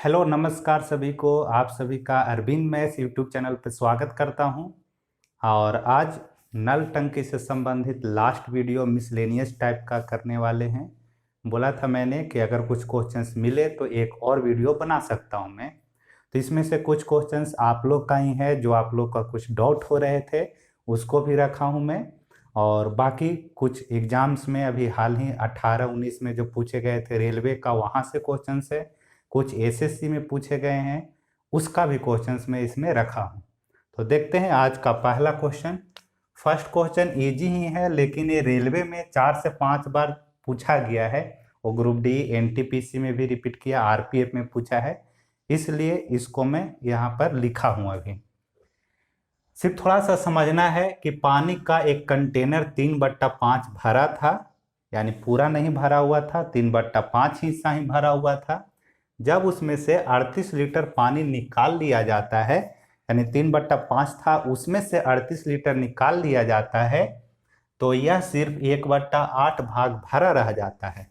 Hello नमस्कार सभी को। आप सभी का अरविंद मैथ्स यूट्यूब चैनल पर स्वागत करता हूं। और आज नल टंकी से संबंधित लास्ट वीडियो मिसलेनियस टाइप का करने वाले हैं। बोला था मैंने कि अगर कुछ क्वेश्चंस मिले तो एक और वीडियो बना सकता हूं मैं। तो इसमें से कुछ क्वेश्चंस आप लोग का ही है, जो आप लोग का कुछ डाउट हो रहे थे उसको भी रखा हूँ मैं। और बाकी कुछ एग्जाम्स में अभी हाल ही 18-19 में जो पूछे गए थे रेलवे का, वहाँ से क्वेश्चंस है। कुछ एसएससी में पूछे गए हैं, उसका भी क्वेश्चंस मैं इसमें रखा हूँ। तो देखते हैं आज का पहला क्वेश्चन। फर्स्ट क्वेश्चन इजी ही है, लेकिन ये रेलवे में 4 से 5 बार पूछा गया है। वो ग्रुप डी एनटीपीसी में भी रिपीट किया, आरपीएफ में पूछा है, इसलिए इसको मैं यहाँ पर लिखा हूँ। अभी सिर्फ थोड़ा सा समझना है कि पानी का एक कंटेनर 3/5 भरा था, यानी पूरा नहीं भरा हुआ था, 3/5 हिस्सा ही भरा हुआ था। जब उसमें से 38 लीटर पानी निकाल लिया जाता है, यानी 3/5 था, उसमें से 38 लीटर निकाल लिया जाता है, तो यह सिर्फ 1/8 भाग भरा रह जाता है।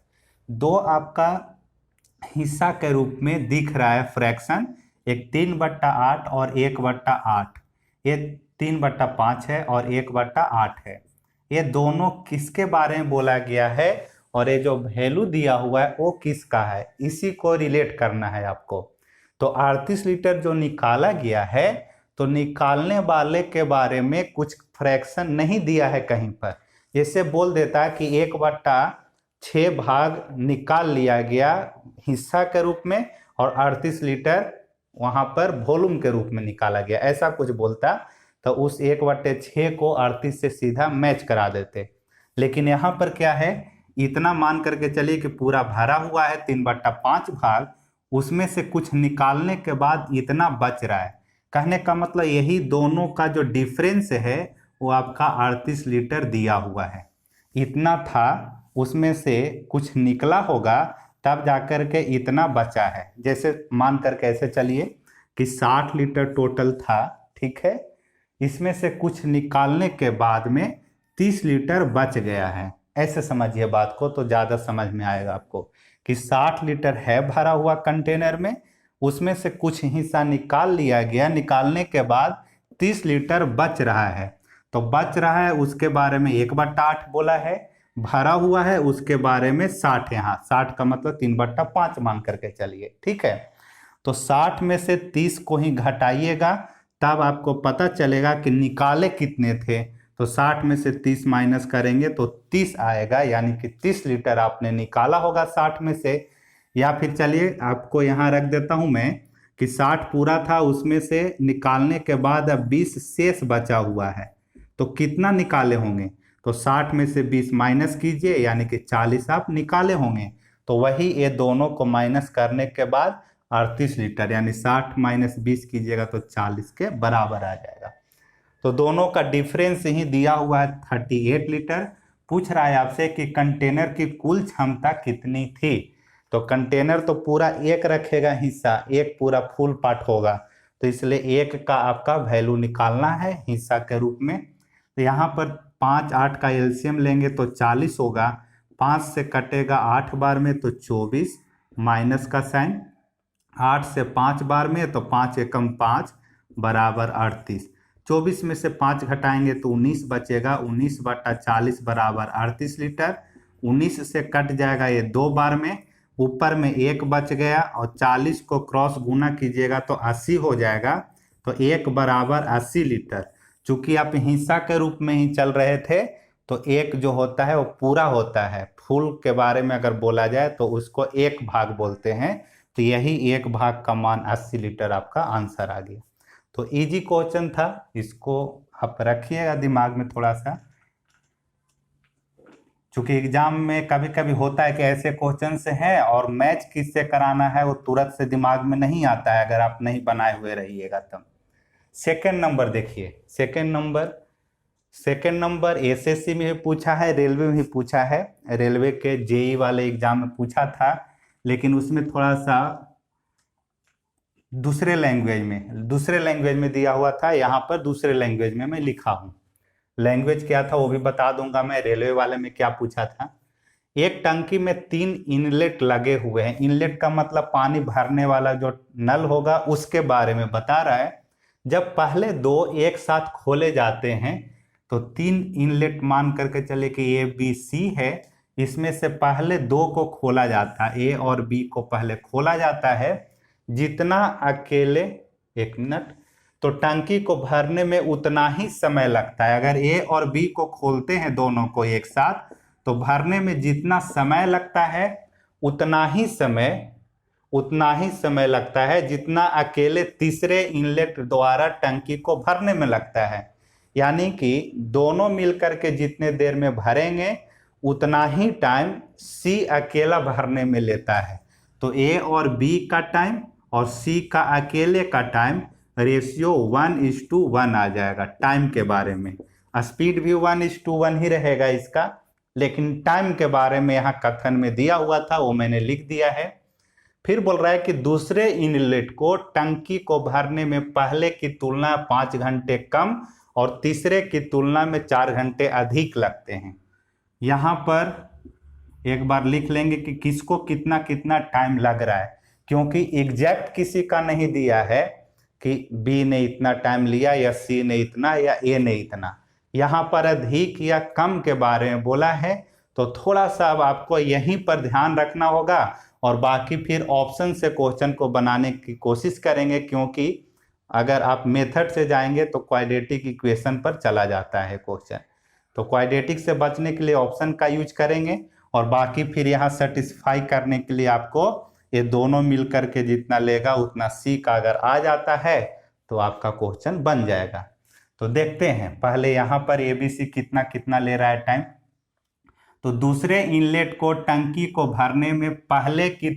दो आपका हिस्सा के रूप में दिख रहा है फ्रैक्शन, एक 3/8 और 1/8। ये 3/5 है और 1/8 है। ये दोनों किसके बारे में बोला गया है और ये जो वैल्यू दिया हुआ है वो किसका है, इसी को रिलेट करना है आपको। तो 38 लीटर जो निकाला गया है, तो निकालने वाले के बारे में कुछ फ्रैक्शन नहीं दिया है कहीं पर। जैसे बोल देता है कि 1/6 भाग निकाल लिया गया हिस्सा के रूप में और 38 लीटर वहां पर वॉल्यूम के रूप में निकाला गया, ऐसा कुछ बोलता तो उस 1/6 को 38 से सीधा मैच करा देते। लेकिन यहाँ पर क्या है, इतना मान करके चलिए कि पूरा भरा हुआ है 3/5 भाग, उसमें से कुछ निकालने के बाद इतना बच रहा है। कहने का मतलब यही दोनों का जो डिफरेंस है वो आपका 38 लीटर दिया हुआ है। इतना था, उसमें से कुछ निकला होगा, तब जाकर के इतना बचा है। जैसे मान करके ऐसे चलिए कि 60 लीटर टोटल था, ठीक है। इसमें से कुछ निकालने के बाद में 30 लीटर बच गया है। ऐसे समझिए बात को तो ज़्यादा समझ में आएगा आपको कि 60 लीटर है भरा हुआ कंटेनर में, उसमें से कुछ हिस्सा निकाल लिया गया, निकालने के बाद 30 लीटर बच रहा है। तो बच रहा है उसके बारे में 1/8 बोला है, भरा हुआ है उसके बारे में 60, यहाँ 60 का मतलब 3/5 मान करके चलिए, ठीक है। तो 60 में से 30 को ही घटाइएगा, तब आपको पता चलेगा कि निकाले कितने थे। तो 60 में से 30 माइनस करेंगे तो 30 आएगा, यानी कि 30 लीटर आपने निकाला होगा 60 में से। या फिर चलिए आपको यहाँ रख देता हूँ मैं कि 60 पूरा था, उसमें से निकालने के बाद अब 20 शेष बचा हुआ है, तो कितना निकाले होंगे। तो 60 में से 20 माइनस कीजिए, यानी कि 40 आप निकाले होंगे। तो वही ये दोनों को माइनस करने के बाद 38 लीटर, यानी 60 माइनस 20 कीजिएगा तो 40 के बराबर आ जाएगा। तो दोनों का डिफरेंस ही दिया हुआ है 38 लीटर। पूछ रहा है आपसे कि कंटेनर की कुल क्षमता कितनी थी। तो कंटेनर तो पूरा एक रखेगा हिस्सा, एक पूरा फुल पार्ट होगा, तो इसलिए एक का आपका वैल्यू निकालना है हिस्सा के रूप में। तो यहाँ पर 5 8 का एलसीएम लेंगे तो 40 होगा, 5 से कटेगा 8 बार में तो 24, माइनस का साइन, 8 से 5 बार में तो 5 एकम 5 बराबर 38। 24 में से 5 घटाएंगे तो 19 बचेगा, 19/40 बराबर 38 लीटर। 19 से कट जाएगा ये 2 बार में, ऊपर में 1 बच गया, और 40 को क्रॉस गुना कीजिएगा तो 80 हो जाएगा। तो 1 बराबर 80 लीटर। चूंकि आप हिस्सा के रूप में ही चल रहे थे, तो एक जो होता है वो पूरा होता है। फुल के बारे में अगर बोला जाए तो उसको 1 भाग बोलते हैं। तो यही 1 भाग का मान 80 लीटर आपका आंसर आ गया। तो इजी क्वेश्चन था, इसको आप रखिएगा दिमाग में थोड़ा सा, क्योंकि एग्जाम में कभी कभी होता है कि ऐसे क्वेश्चन से हैं और मैच किससे कराना है वो तुरंत से दिमाग में नहीं आता है, अगर आप नहीं बनाए हुए रहिएगा तब। सेकंड नंबर देखिए, सेकंड नंबर एसएससी में भी पूछा है, रेलवे में भी पूछा है। रेलवे के जेई वाले एग्जाम में पूछा था, लेकिन उसमें थोड़ा सा दूसरे लैंग्वेज में दिया हुआ था। यहाँ पर दूसरे लैंग्वेज में मैं लिखा हूँ। लैंग्वेज क्या था वो भी बता दूंगा मैं, रेलवे वाले में क्या पूछा था। एक टंकी में 3 इनलेट लगे हुए हैं। इनलेट का मतलब पानी भरने वाला जो नल होगा उसके बारे में बता रहा है। जब पहले 2 एक साथ खोले जाते हैं तो 3 इनलेट मान करके चले कि ए बी सी है, इसमें से पहले 2 को खोला जाता है, ए और बी को पहले खोला जाता है। जितना अकेले, एक मिनट, तो टंकी को भरने में उतना ही समय लगता है। अगर ए और बी को खोलते हैं दोनों को एक साथ, तो भरने में जितना समय लगता है उतना ही समय लगता है जितना अकेले तीसरे इनलेट द्वारा टंकी को भरने में लगता है। यानी कि दोनों मिलकर के जितने देर में भरेंगे उतना ही टाइम सी अकेला भरने में लेता है। तो ए और बी का टाइम और सी का अकेले का टाइम रेशियो 1:1 आ जाएगा। टाइम के बारे में स्पीड भी 1:1 ही रहेगा इसका, लेकिन टाइम के बारे में यहाँ कथन में दिया हुआ था, वो मैंने लिख दिया है। फिर बोल रहा है कि दूसरे इनलेट को टंकी को भरने में पहले की तुलना 5 घंटे कम और तीसरे की तुलना में 4 घंटे अधिक लगते हैं। यहाँ पर एक बार लिख लेंगे कि किसको कितना कितना टाइम लग रहा है, क्योंकि एग्जैक्ट किसी का नहीं दिया है कि बी ने इतना टाइम लिया या सी ने इतना या ए ने इतना। यहाँ पर अधिक या कम के बारे में बोला है, तो थोड़ा सा अब आपको यहीं पर ध्यान रखना होगा और बाकी फिर ऑप्शन से क्वेश्चन को बनाने की कोशिश करेंगे, क्योंकि अगर आप मेथड से जाएंगे तो क्वाड्रेटिक इक्वेशन पर चला जाता है क्वेश्चन। तो क्वाड्रेटिक से बचने के लिए ऑप्शन का यूज करेंगे और बाकी फिर यहाँ सेटिस्फाई करने के लिए आपको ये दोनों मिलकर के जितना लेगा उतना सी का अगर आ जाता है तो आपका क्वेश्चन बन जाएगा। तो देखते हैं पहले यहाँ पर एबीसी कितना कितना ले रहा है टाइम। तो दूसरे इनलेट को टंकी को भरने में पहले की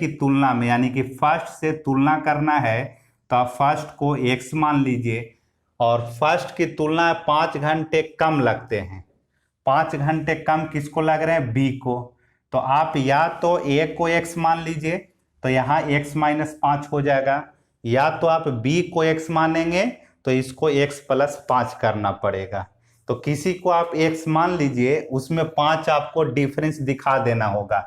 तुलना में यानी कि फर्स्ट से तुलना करना है, तो फर्स्ट को x मान लीजिए और फर्स्ट की तुलना 5 घंटे कम लगते हैं। 5 घंटे कम किसको लग रहे हैं? बी को। तो आप या तो ए को x मान लीजिए तो यहाँ x - 5 हो जाएगा, या तो आप b को x मानेंगे तो इसको x + 5 करना पड़ेगा। तो किसी को आप x मान लीजिए, उसमें 5 आपको डिफरेंस दिखा देना होगा।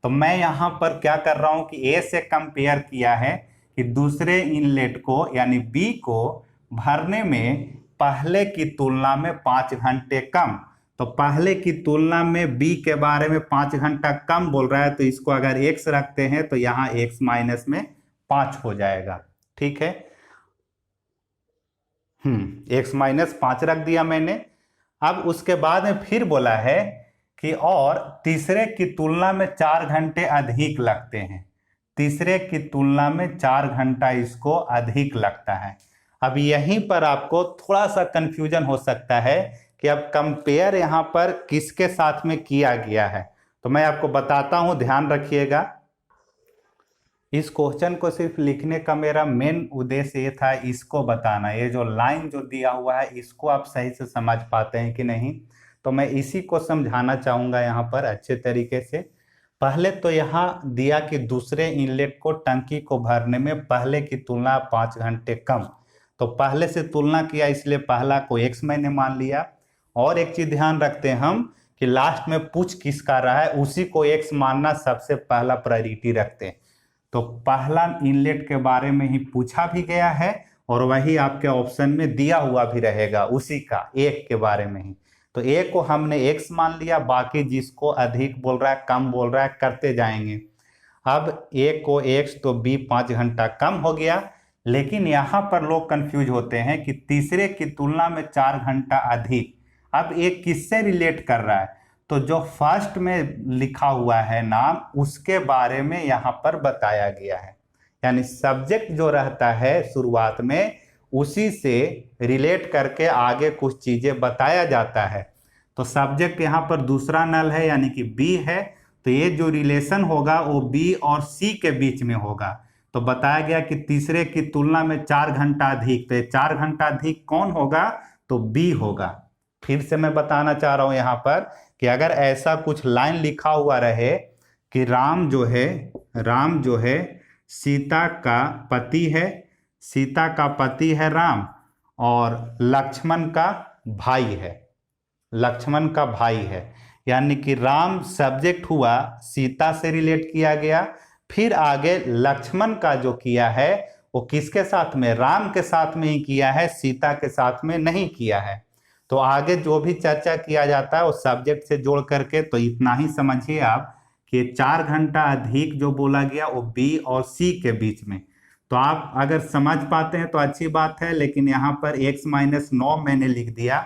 तो मैं यहाँ पर क्या कर रहा हूँ कि a से कंपेयर किया है कि दूसरे इनलेट को यानी b को भरने में पहले की तुलना में 5 घंटे कम। तो पहले की तुलना में b के बारे में 5 घंटा कम बोल रहा है, तो इसको अगर x रखते हैं तो यहाँ x माइनस में 5 हो जाएगा। ठीक है, x - 5 रख दिया मैंने। अब उसके बाद में फिर बोला है कि और तीसरे की तुलना में 4 घंटे अधिक लगते हैं। तीसरे की तुलना में 4 घंटा इसको अधिक लगता है। अब यहीं पर आपको थोड़ा सा कंफ्यूजन हो सकता है कि अब कंपेयर यहाँ पर किसके साथ में किया गया है। तो मैं आपको बताता हूँ, ध्यान रखिएगा। इस क्वेश्चन को सिर्फ लिखने का मेरा मेन उद्देश्य ये था, इसको बताना। ये जो लाइन जो दिया हुआ है इसको आप सही से समझ पाते हैं कि नहीं, तो मैं इसी को समझाना चाहूँगा यहाँ पर अच्छे तरीके से। पहले तो यहाँ दिया कि दूसरे इनलेट को टंकी को भरने में पहले की तुलना 5 घंटे कम। तो पहले से तुलना किया इसलिए पहला को x मैंने मान लिया। और एक चीज ध्यान रखते हैं हम कि लास्ट में पूछ किस का रहा है उसी को x मानना सबसे पहला प्रायोरिटी रखते हैं। तो पहला इनलेट के बारे में ही पूछा भी गया है और वही आपके ऑप्शन में दिया हुआ भी रहेगा, उसी का एक के बारे में ही। तो ए को हमने x मान लिया, बाकी जिसको अधिक बोल रहा है कम बोल रहा है करते जाएंगे। अब ए को x तो b 5 घंटा कम हो गया। लेकिन यहाँ पर लोग कंफ्यूज होते हैं कि तीसरे की तुलना में 4 घंटा अधिक। अब ये किससे रिलेट कर रहा है? तो जो फर्स्ट में लिखा हुआ है नाम उसके बारे में यहाँ पर बताया गया है। यानी सब्जेक्ट जो रहता है शुरुआत में उसी से रिलेट करके आगे कुछ चीजें बताया जाता है। तो सब्जेक्ट यहाँ पर दूसरा नल है यानी कि बी है, तो ये जो रिलेशन होगा वो बी और सी के बीच में होगा। तो बताया गया कि तीसरे की तुलना में 4 घंटा अधिक, तो 4 घंटा अधिक कौन होगा? तो बी होगा। फिर से मैं बताना चाह रहा हूं यहाँ पर कि अगर ऐसा कुछ लाइन लिखा हुआ रहे कि राम जो है सीता का पति है, सीता का पति है राम और लक्ष्मण का भाई है, यानी कि राम सब्जेक्ट हुआ, सीता से रिलेट किया गया, फिर आगे लक्ष्मण का जो किया है वो किसके साथ में, राम के साथ में ही किया है, सीता के साथ में नहीं किया है। तो आगे जो भी चर्चा किया जाता है वो सब्जेक्ट से जोड़ करके, तो इतना ही समझिए आप कि 4 घंटा अधिक जो बोला गया वो बी और सी के बीच में। तो आप अगर समझ पाते हैं तो अच्छी बात है, लेकिन यहाँ पर x-9 मैंने लिख दिया।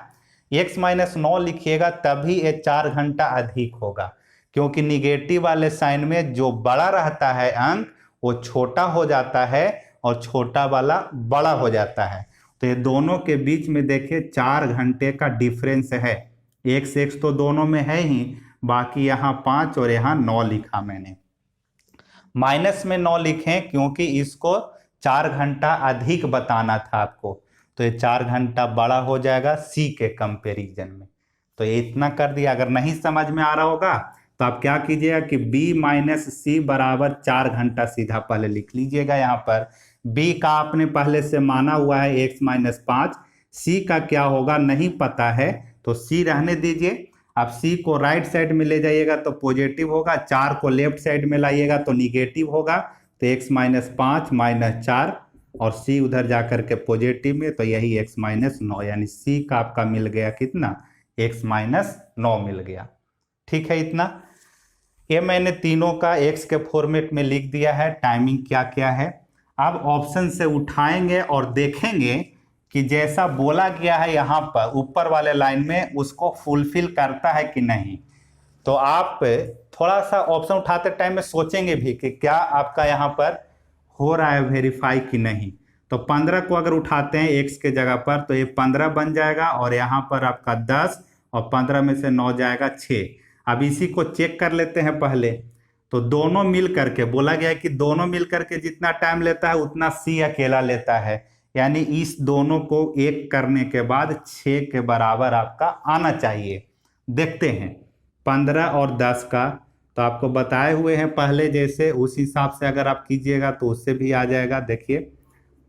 x-9 लिखिएगा तभी ये 4 घंटा अधिक होगा, क्योंकि निगेटिव वाले साइन में जो बड़ा रहता है अंक वो छोटा हो जाता है और छोटा वाला बड़ा हो जाता है। तो ये दोनों के बीच में देखिए 4 घंटे का डिफरेंस है। x तो दोनों में है ही, बाकी यहाँ 5 और यहाँ 9 लिखा मैंने। माइनस में 9 लिखें क्योंकि इसको 4 घंटा अधिक बताना था आपको, तो ये 4 घंटा बड़ा हो जाएगा सी के कंपैरिजन में। तो ये इतना कर दिया। अगर नहीं समझ में आ रहा होगा तो आप क्या कीजिएगा कि b माइनस सी बराबर 4 घंटा सीधा पहले लिख लीजिएगा। यहाँ पर b का आपने पहले से माना हुआ है x-5, c का क्या होगा नहीं पता है, तो c रहने दीजिए। आप c को राइट साइड में ले जाइएगा तो पॉजिटिव होगा, 4 को लेफ्ट साइड में लाइएगा तो निगेटिव होगा। तो x-5 माइनस 4 और c उधर जाकर के पॉजिटिव में, तो यही x-9 यानी c का आपका मिल गया कितना, x-9 मिल गया। ठीक है इतना। ये मैंने तीनों का x के फॉर्मेट में लिख दिया है। टाइमिंग क्या क्या है अब ऑप्शन से उठाएंगे और देखेंगे कि जैसा बोला गया है यहाँ पर ऊपर वाले लाइन में उसको फुलफिल करता है कि नहीं। तो आप थोड़ा सा ऑप्शन उठाते टाइम में सोचेंगे भी कि क्या आपका यहाँ पर हो रहा है वेरीफाई कि नहीं। तो 15 को अगर उठाते हैं x के जगह पर तो ये 15 बन जाएगा और यहाँ पर आपका 10 और 15 में से 9 जाएगा 6। अब इसी को चेक कर लेते हैं पहले। तो दोनों मिल करके बोला गया है कि दोनों मिल करके जितना टाइम लेता है उतना सी अकेला लेता है, यानी इस दोनों को एक करने के बाद 6 के बराबर आपका आना चाहिए। देखते हैं 15 और 10 का, तो आपको बताए हुए हैं पहले जैसे, उस हिसाब से अगर आप कीजिएगा तो उससे भी आ जाएगा। देखिए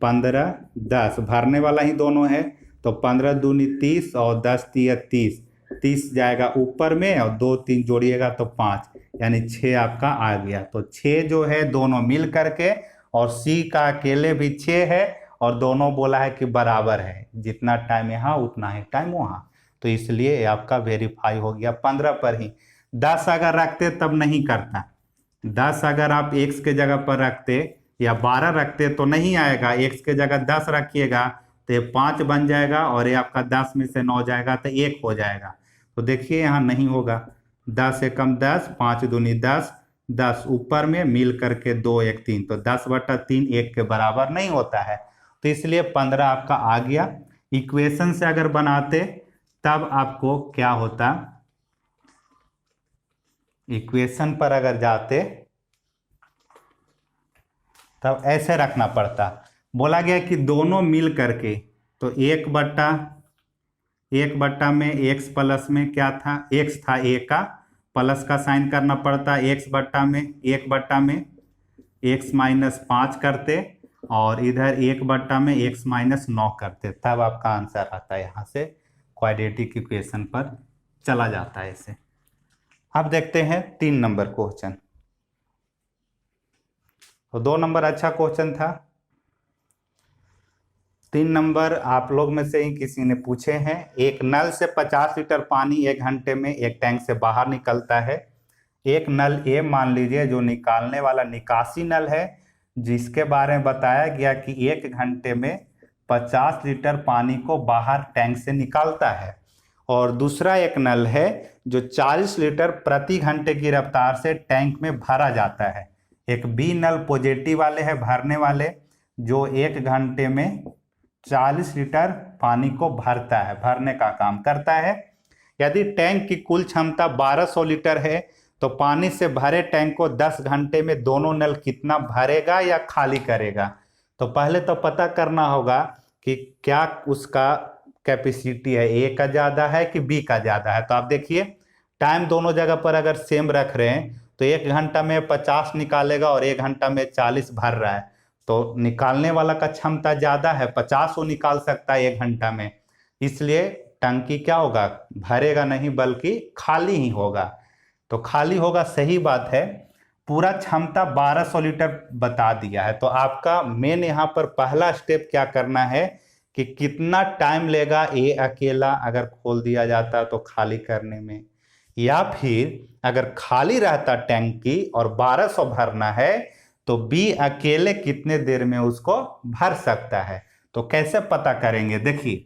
15 10 भरने वाला ही दोनों है, तो 15 दूनी 30 और 10 तिया 30, 30 जाएगा ऊपर में और 2 3 जोड़िएगा तो 5, यानी 6 आपका आ गया। तो 6 जो है दोनों मिल करके, और सी का अकेले भी 6 है और दोनों बोला है कि बराबर है, जितना टाइम यहाँ उतना ही टाइम वहाँ, तो इसलिए आपका वेरीफाई हो गया 15 पर ही। 10 अगर रखते तब नहीं करता, 10 अगर आप x के जगह पर रखते या 12 रखते तो नहीं आएगा, x के जगह 10 रखिएगा तो ये 5 बन जाएगा और ये आपका 10 में से 9 जाएगा तो 1 हो जाएगा। तो देखिए यहाँ नहीं होगा, 10 एकम 10, 5 दूनी 10, 10 ऊपर में मिल करके 2 1 3, तो 10/3 1 के बराबर नहीं होता है, तो इसलिए 15 आपका आ गया। इक्वेशन से अगर बनाते तब आपको क्या होता, इक्वेशन पर अगर जाते तब ऐसे रखना पड़ता। बोला गया कि दोनों मिल करके, तो 1/1 में x प्लस में क्या था, x था a का, प्लस का साइन करना पड़ता, x बट्टा में 1/में x-5 करते और इधर 1/में x-9 करते, तब आपका आंसर आता है। यहाँ से क्वाड्रेटिक इक्वेशन पर चला जाता है ऐसे। अब देखते हैं 3 नंबर क्वेश्चन। तो 2 नंबर अच्छा क्वेश्चन था, 3 नंबर आप लोग में से ही किसी ने पूछे हैं। एक नल से 50 लीटर पानी 1 घंटे में एक टैंक से बाहर निकलता है। एक नल ए मान लीजिए जो निकालने वाला निकासी नल है, जिसके बारे में बताया गया कि 1 घंटे में 50 लीटर पानी को बाहर टैंक से निकालता है। और दूसरा एक नल है जो 40 लीटर प्रति घंटे की रफ्तार से टैंक में भरा जाता है। एक बी नल पॉजिटिव वाले है भरने वाले, जो 1 घंटे में 40 लीटर पानी को भरता है, भरने का काम करता है। यदि टैंक की कुल क्षमता 1200 लीटर है तो पानी से भरे टैंक को 10 घंटे में दोनों नल कितना भरेगा या खाली करेगा। तो पहले तो पता करना होगा कि क्या उसका कैपेसिटी है, ए का ज़्यादा है कि बी का ज़्यादा है। तो आप देखिए टाइम दोनों जगह पर अगर सेम रख रहे हैं तो 1 घंटा में 50 निकालेगा और 1 घंटा में 40 भर रहा है, तो निकालने वाला का क्षमता ज़्यादा है, 50 वो निकाल सकता है 1 घंटा में, इसलिए टंकी क्या होगा, भरेगा नहीं बल्कि खाली ही होगा। तो खाली होगा, सही बात है। पूरा क्षमता 1200 लीटर बता दिया है। तो आपका मेन यहाँ पर पहला स्टेप क्या करना है कि कितना टाइम लेगा ए अकेला अगर खोल दिया जाता तो खाली करने में, या फिर अगर खाली रहता टैंकी और 1200 भरना है तो बी अकेले कितने देर में उसको भर सकता है। तो कैसे पता करेंगे, देखिए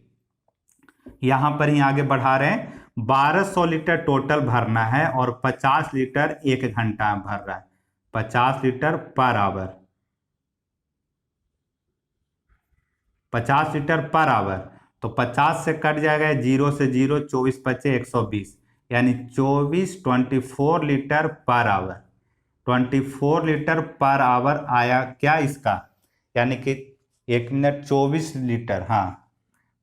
यहां पर ही आगे बढ़ा रहे हैं। 1200 लीटर टोटल भरना है और 50 लीटर 1 घंटा में भर रहा है, 50 litre per hour, 50 litre per hour. तो 50 से कट जाएगा, 0 से 0, 24 बचे 120, यानी 24 litre per hour, 24 litre per hour आया क्या इसका, यानी कि 1 मिनट 24 लीटर, हाँ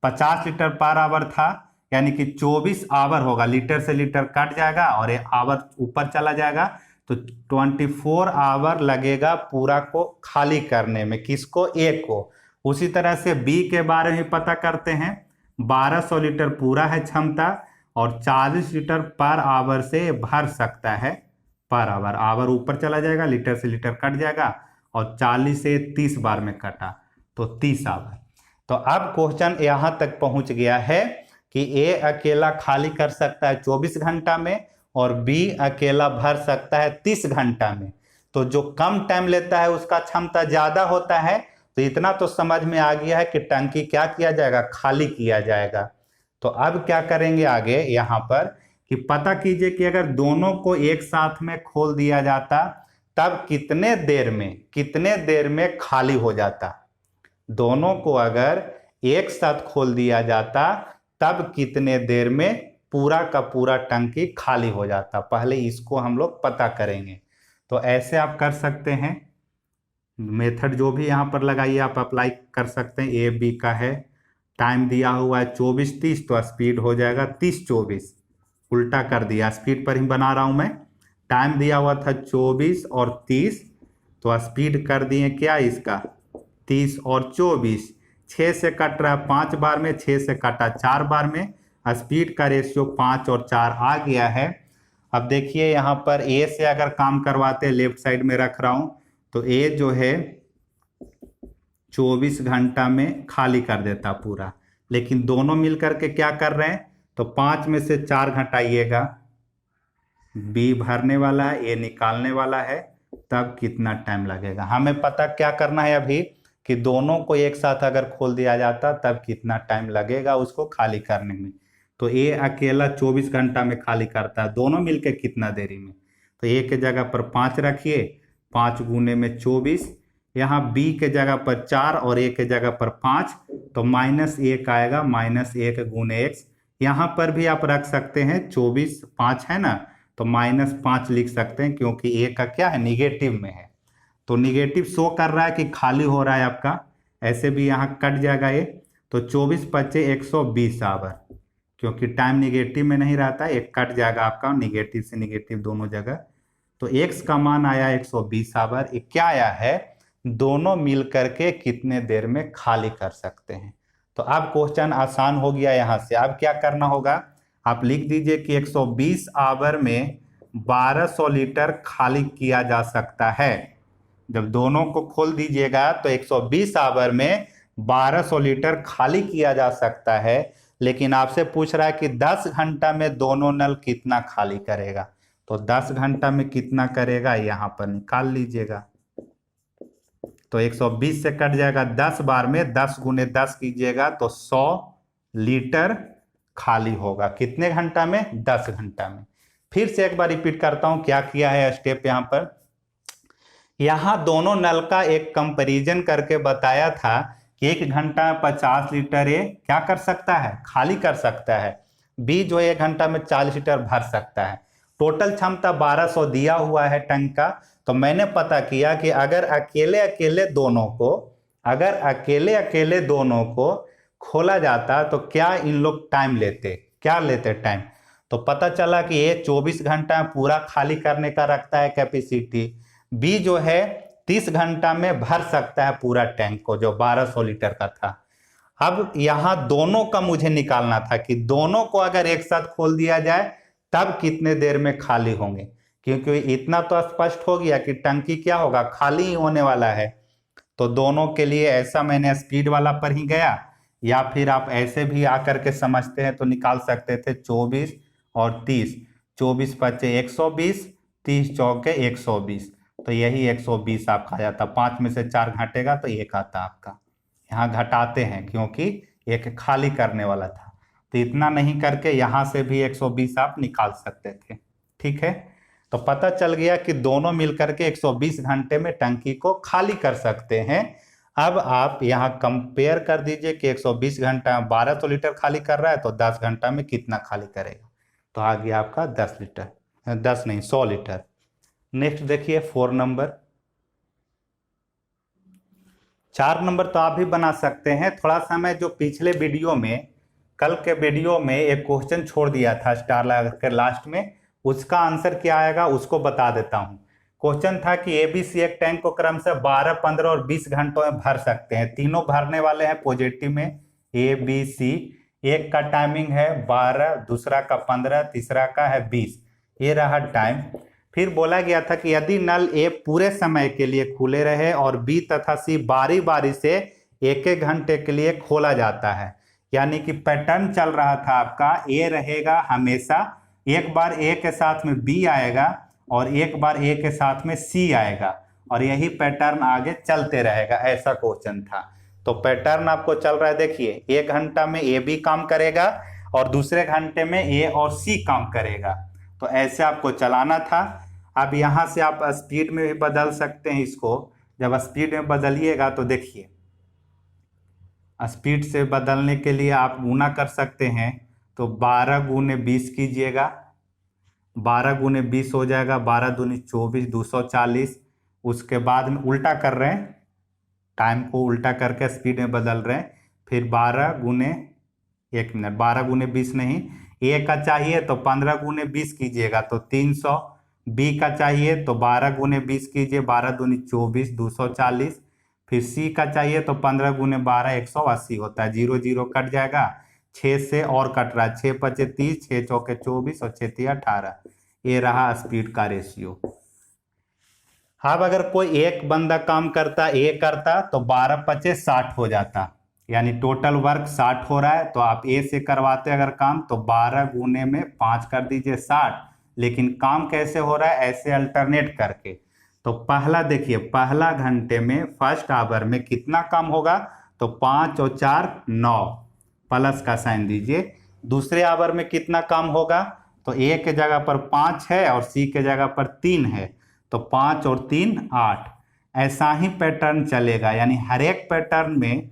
50 लीटर पर आवर था, यानी कि 24 आवर होगा। लीटर से लीटर कट जाएगा और ये आवर ऊपर चला जाएगा, तो 24 आवर लगेगा पूरा को खाली करने में, किसको, ए को। उसी तरह से बी के बारे में पता करते हैं। 1200 लीटर पूरा है क्षमता और 40 लीटर पर आवर से भर सकता है, पर आवर, आवर ऊपर चला जाएगा, लीटर से लीटर कट जाएगा और 40 से 30 बार में कटा तो 30 आवर। तो अब क्वेश्चन यहां तक पहुंच गया है कि ए अकेला खाली कर सकता है 24 घंटा में और बी अकेला भर सकता है 30 घंटा में। तो जो कम टाइम लेता है उसका क्षमता ज्यादा होता है। तो इतना तो समझ में आ गया है कि टंकी क्या किया जाएगा, खाली किया जाएगा। तो अब क्या करेंगे आगे यहां पर कि पता कीजिए कि अगर दोनों को एक साथ में खोल दिया जाता तब कितने देर में खाली हो जाता। दोनों को अगर एक साथ खोल दिया जाता तब कितने देर में पूरा का पूरा टंकी खाली हो जाता। पहले इसको हम लोग पता करेंगे। तो ऐसे आप कर सकते हैं, मेथड जो भी यहाँ पर लगाइए आप अप्लाई कर सकते हैं। ए बी का है, टाइम दिया हुआ है 24-30, तो स्पीड हो जाएगा 30-24, उल्टा कर दिया, स्पीड पर ही बना रहा हूँ मैं। टाइम दिया हुआ था 24 और 30, तो स्पीड कर दिए क्या इसका 30 और 24, 6 से कट रहा है 5 बार में, 6 से कटा 4 बार में, स्पीड का रेशियो 5 और 4 आ गया है। अब देखिए यहाँ पर ए से अगर काम करवाते, लेफ्ट साइड में रख रहा हूँ, तो ए जो है 24 घंटा में खाली कर देता पूरा, लेकिन दोनों मिलकर के क्या कर रहे हैं, तो 5 में से 4 घटाइएगा, बी भरने वाला है, ए निकालने वाला है, तब कितना टाइम लगेगा। हमें पता क्या करना है अभी कि दोनों को एक साथ अगर खोल दिया जाता तब कितना टाइम लगेगा उसको खाली करने में। तो ए अकेला 24 घंटा में खाली करता है, दोनों मिलकर कितना देरी में। तो ए के जगह पर 5 रखिए, 5 गुने में 24, यहाँ बी के जगह पर 4 और ए के जगह पर 5, तो -1 आएगा, -1 गुने x। यहाँ पर भी आप रख सकते हैं 24, 5 है ना, तो -5 लिख सकते हैं, क्योंकि ए का क्या है, निगेटिव में है, तो निगेटिव शो कर रहा है कि खाली हो रहा है आपका। ऐसे भी यहाँ कट जाएगा ये, तो 24 बचे 120 आवर, क्योंकि टाइम निगेटिव में नहीं रहता है, एक कट जाएगा आपका, निगेटिव से निगेटिव दोनों जगह। तो x का मान आया 120 आवर। ये क्या आया है, दोनों मिल करके कितने देर में खाली कर सकते हैं। तो अब क्वेश्चन आसान हो गया। यहाँ से अब क्या करना होगा, आप लिख दीजिए कि 120 आवर में 1200 लीटर खाली किया जा सकता है। जब दोनों को खोल दीजिएगा तो 120 आवर में 1200 लीटर खाली किया जा सकता है, लेकिन आपसे पूछ रहा है कि 10 घंटा में दोनों नल कितना खाली करेगा। तो 10 घंटा में कितना करेगा यहाँ पर निकाल लीजिएगा। तो 120 से कट जाएगा 10 बार में, 10 गुने 10 कीजिएगा तो 100 लीटर खाली होगा। कितने घंटा में, 10 घंटा में। फिर से एक बार रिपीट करता हूं क्या किया है स्टेप। यहाँ पर यहाँ दोनों नल का एक कंपैरिजन करके बताया था कि 1 घंटा में 50 लीटर ये क्या कर सकता है, खाली कर सकता है। बी जो 1 घंटा में 40 लीटर भर सकता है। टोटल क्षमता 1200 दिया हुआ है टैंक का। तो मैंने पता किया कि अगर अकेले अकेले दोनों को खोला जाता तो क्या इन लोग टाइम लेते, क्या लेते टाइम। तो पता चला कि ये 24 घंटा में पूरा खाली करने का रखता है कैपेसिटी। बी जो है 30 घंटा में भर सकता है पूरा टैंक को, जो 1200 लीटर का था। अब यहाँ दोनों का मुझे निकालना था कि दोनों को अगर एक साथ खोल दिया जाए तब कितने देर में खाली होंगे, क्योंकि इतना तो स्पष्ट हो गया कि टंकी क्या होगा, खाली ही होने वाला है। तो दोनों के लिए ऐसा मैंने स्पीड वाला पर ही गया, या फिर आप ऐसे भी आकर के समझते हैं तो निकाल सकते थे 24 और 30, 24 पचे 120, 30 चौके 120, तो यही 120 आपका आ जाता। 5 में से 4 घटेगा तो 1 आता आपका। यहाँ घटाते हैं क्योंकि एक खाली करने वाला था, तो इतना नहीं करके यहाँ से भी 120 आप निकाल सकते थे। ठीक है, तो पता चल गया कि दोनों मिलकर के 120 घंटे में टंकी को खाली कर सकते हैं। अब आप यहाँ कंपेयर कर दीजिए कि 120 घंटा में 1200 लीटर खाली कर रहा है तो 10 घंटा में कितना खाली करेगा। तो आ गया आपका 10 लीटर, 10 नहीं 100 लीटर। नेक्स्ट देखिए 4 नंबर। 4 नंबर तो आप भी बना सकते हैं। थोड़ा सा मैं जो पिछले वीडियो में, कल के वीडियो में एक क्वेश्चन छोड़ दिया था स्टार लगा कर लास्ट में, उसका आंसर क्या आएगा उसको बता देता हूं। क्वेश्चन था कि एबीसी एक टैंक को क्रम से 12, 15 और 20 घंटों में भर सकते हैं। तीनों भरने वाले हैं पॉजिटिव में, ए बी सी। एक का टाइमिंग है 12, दूसरा का 15, तीसरा का है 20। ये रहा टाइम। फिर बोला गया था कि यदि नल ए पूरे समय के लिए खुले रहे और बी तथा सी बारी बारी से एक एक घंटे के लिए खोला जाता है, यानी कि पैटर्न चल रहा था आपका, ए रहेगा हमेशा, एक बार ए के साथ में बी आएगा और एक बार ए के साथ में सी आएगा, और यही पैटर्न आगे चलते रहेगा, ऐसा क्वेश्चन था। तो पैटर्न आपको चल रहा है, देखिए 1 घंटा में ए बी काम करेगा और दूसरे घंटे में ए और सी काम करेगा, तो ऐसे आपको चलाना था। अब यहाँ से आप स्पीड में भी बदल सकते हैं इसको। जब स्पीड में बदलिएगा तो देखिए, स्पीड से बदलने के लिए आप गुना कर सकते हैं, तो 12 गुने 20 कीजिएगा, 12 गुने 20 हो जाएगा, 12 दूनी 24, 240। उसके बाद में उल्टा कर रहे हैं, टाइम को उल्टा करके स्पीड में बदल रहे हैं। फिर 12 गुने 1 मिनट, 12 गुने 20 नहीं, ए का चाहिए तो 15 गुने 20 कीजिएगा तो 300, बी का चाहिए तो 12 गुने 20 कीजिए, 12 दूनी 24, 240। फिर सी का चाहिए तो 15 गुने 12, 180 होता है, 0 0 कट जाएगा, 6 से और कट रहा है, 6 पचे 30, 6 चौके 24 और 6 तिया 18। ये रहा स्पीड का रेशियो। अब अगर कोई एक बंदा काम करता, ए करता, तो 12 पचे 60 हो जाता, यानी टोटल वर्क 60 हो रहा है। तो आप ए से करवाते अगर काम तो 12 गुने में 5 कर दीजिए 60, लेकिन काम कैसे हो रहा है, ऐसे अल्टरनेट करके। तो पहला देखिए, पहला घंटे में फर्स्ट आवर में कितना काम होगा, तो 5 और 4 9, प्लस का साइन दीजिए। दूसरे आवर में कितना काम होगा, तो ए के जगह पर 5 है और सी के जगह पर 3 है, तो 5 और 3 8। ऐसा ही पैटर्न चलेगा, यानी हर एक पैटर्न में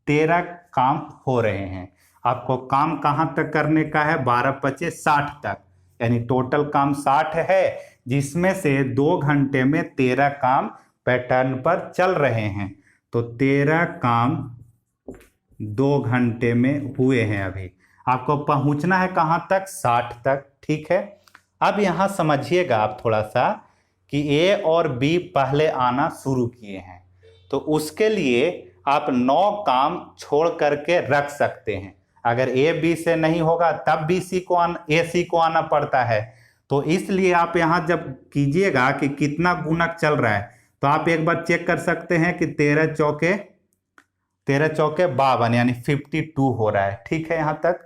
13 काम हो रहे हैं। आपको काम कहाँ तक करने का है, 12 पचे 60 तक, यानी टोटल काम 60 है, जिसमें से 2 घंटे में 13 काम पैटर्न पर चल रहे हैं। तो 13 काम 2 घंटे में हुए हैं। अभी आपको पहुंचना है कहां तक, 60 तक। ठीक है, अब यहां समझिएगा आप थोड़ा सा कि ए और बी पहले आना शुरू किए हैं, तो उसके लिए आप 9 काम छोड़ करके रख सकते हैं। अगर ए बी से नहीं होगा तब बी सी को ए सी को आना पड़ता है। तो इसलिए आप यहाँ जब कीजिएगा कि कितना गुणक चल रहा है, तो आप एक बार चेक कर सकते हैं कि 13 चौके 52, यानी 52 हो रहा है। ठीक है, यहाँ तक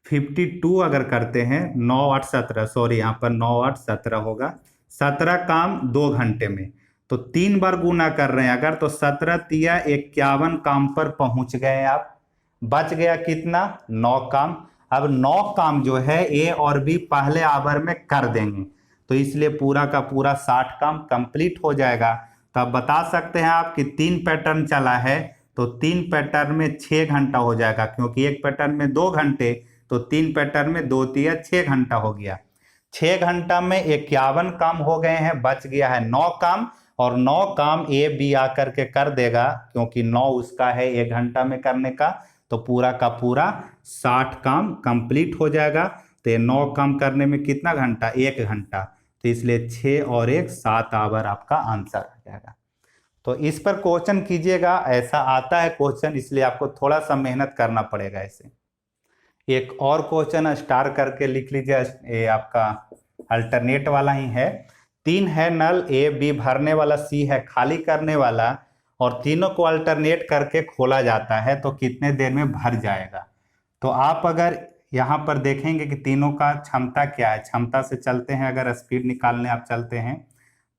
52 अगर करते हैं, 9 8 17, सॉरी यहाँ पर 9 8 17 होगा, 17 काम 2 घंटे में, तो 3 बार गुना कर रहे हैं अगर, तो 17 तिया 51 काम पर पहुंच गए आप। बच गया कितना, 9 काम। अब 9 काम जो है ए और बी पहले आवर में कर देंगे, तो इसलिए पूरा का पूरा 60 काम कंप्लीट हो जाएगा। तो आप बता सकते हैं आप कि 3 पैटर्न चला है, तो 3 पैटर्न में 6 घंटा हो जाएगा, क्योंकि एक पैटर्न में 2 घंटे, तो 3 पैटर्न में 2 तिया 6 घंटा हो गया। 6 घंटा में 51 काम हो गए हैं, बच गया है 9 काम, और 9 काम ए बी आकर के कर देगा, क्योंकि 9 उसका है 1 घंटा में करने का, तो पूरा का पूरा 60 काम कंप्लीट हो जाएगा। तो 9 काम करने में कितना घंटा, 1 घंटा, तो इसलिए 6 और 1 7 आवर आपका आंसर आ जाएगा। तो इस पर क्वेश्चन कीजिएगा, ऐसा आता है क्वेश्चन, इसलिए आपको थोड़ा सा मेहनत करना पड़ेगा। ऐसे एक और क्वेश्चन स्टार करके लिख लीजिए, ये आपका अल्टरनेट वाला ही है। 3 है नल, ए बी भरने वाला, सी है खाली करने वाला, और तीनों को अल्टरनेट करके खोला जाता है, तो कितने देर में भर जाएगा। तो आप अगर यहाँ पर देखेंगे कि तीनों का क्षमता क्या है, क्षमता से चलते हैं, अगर स्पीड निकालने आप चलते हैं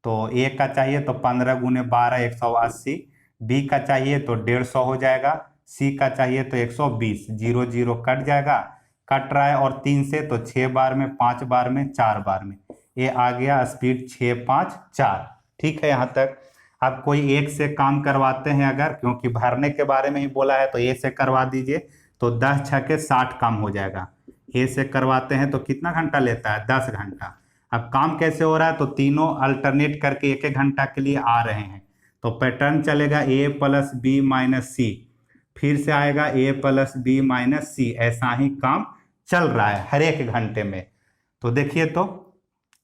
तो ए का चाहिए तो 15 × 12 180, बी का चाहिए तो 150 हो जाएगा, सी का चाहिए तो 120, 0 0 कट जाएगा, कट रहा है, और 3 से तो 6 बार में, 5 बार में, 4 बार में, ये आ गया स्पीड 6 5 4। ठीक है, यहाँ तक। अब कोई एक से काम करवाते हैं अगर, क्योंकि भरने के बारे में ही बोला है, तो ए से करवा दीजिए, तो 10 × 6 = 60 काम हो जाएगा। ए से करवाते हैं तो कितना घंटा लेता है, 10 घंटा। अब काम कैसे हो रहा है, तो तीनों अल्टरनेट करके 1 1 घंटा के लिए आ रहे हैं, तो पैटर्न चलेगा a + b - c, फिर से आएगा a + b - c, ऐसा ही काम चल रहा है हर एक घंटे में। तो देखिए, तो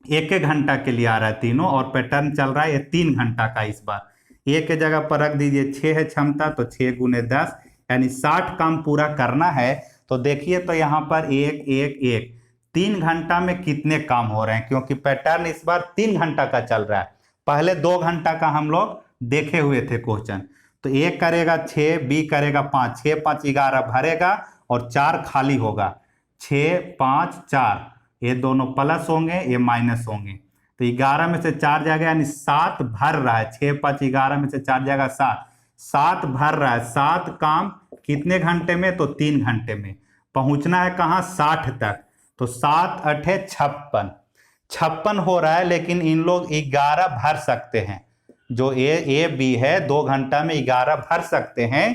1 1 घंटा के लिए आ रहा है तीनों, और पैटर्न चल रहा है ये 3 घंटा का। इस बार ए के जगह पर रख दीजिए, 6 है क्षमता, तो 6 × 10 यानी 60 काम पूरा करना है। तो देखिए, तो यहाँ पर 1 1 1 3 घंटा में कितने काम हो रहे हैं, क्योंकि पैटर्न इस बार 3 घंटा का चल रहा है। पहले 2 घंटा का हम लोग देखे हुए थे क्वेश्चन। तो ए करेगा 6, बी करेगा 5, 6 5 11 भरेगा, और 4 खाली होगा, 6 5 4, ये दोनों प्लस होंगे, ये माइनस होंगे, तो 11 में से 4 जाएगा, यानी 7 भर रहा है। 6 5 11 में से 4 जाएगा 7, 7 भर रहा है। 7 काम कितने घंटे में, तो 3 घंटे में। पहुंचना है कहाँ, 60 तक, तो 7 8 56, 56 हो रहा है, लेकिन इन लोग 11 भर सकते हैं। जो ए बी है 2 घंटा में 11 भर सकते हैं,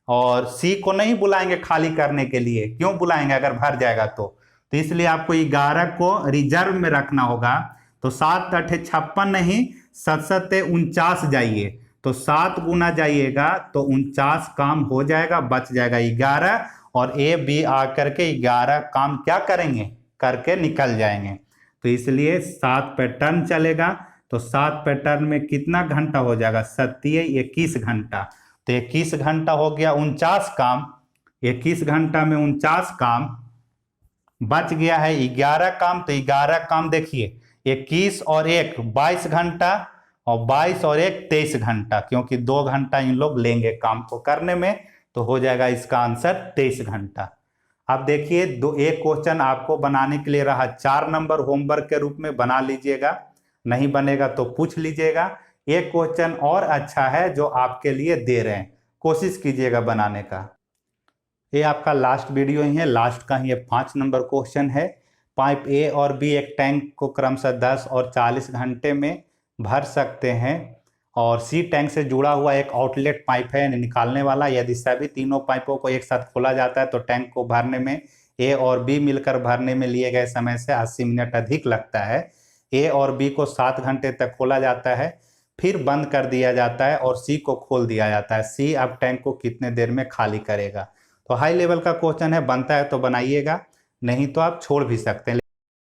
और सी को नहीं बुलाएंगे खाली करने के लिए। क्यों बुलाएंगे अगर भर जाएगा तो इसलिए आपको 11 को रिजर्व में रखना होगा। तो 7 8 56 नहीं, 7 7 49 जाइए, तो 7 गुना जाइएगा तो 49 काम हो जाएगा, बच जाएगा 11, और ए बी आकर के 11 काम क्या करेंगे, करके निकल जाएंगे। तो इसलिए 7 पैटर्न चलेगा, तो 7 पैटर्न में कितना घंटा हो जाएगा, 7 21 घंटा। तो 21 घंटा हो गया 49 काम, 21 घंटा में 49 काम, बच गया है 11 काम। तो 11 काम देखिए, 21 और 1 22 घंटा, और 22 और 1 23 घंटा, क्योंकि 2 घंटा इन लोग लेंगे काम को करने में, तो हो जाएगा इसका आंसर 23 घंटा। अब देखिए, एक क्वेश्चन आपको बनाने के लिए रहा 4 नंबर होमवर्क के रूप में, बना लीजिएगा, नहीं बनेगा तो पूछ लीजिएगा। एक क्वेश्चन और अच्छा है जो आपके लिए दे रहे हैं, कोशिश कीजिएगा बनाने का। ये आपका लास्ट वीडियो ही है, लास्ट का ही ये 5 नंबर क्वेश्चन है। पाइप ए और बी एक टैंक को क्रमशः 10 और 40 घंटे में भर सकते हैं, और सी टैंक से जुड़ा हुआ एक आउटलेट पाइप है निकालने वाला। यदि सभी तीनों पाइपों को एक साथ खोला जाता है तो टैंक को भरने में ए और बी मिलकर भरने में लिए गए समय से 80 मिनट अधिक लगता है। ए और बी को 7 घंटे तक खोला जाता है, फिर बंद कर दिया जाता है, और सी को खोल दिया जाता है। सी अब टैंक को कितने देर में खाली करेगा। तो हाई लेवल का क्वेश्चन है, बनता है तो बनाइएगा, नहीं तो आप छोड़ भी सकते हैं।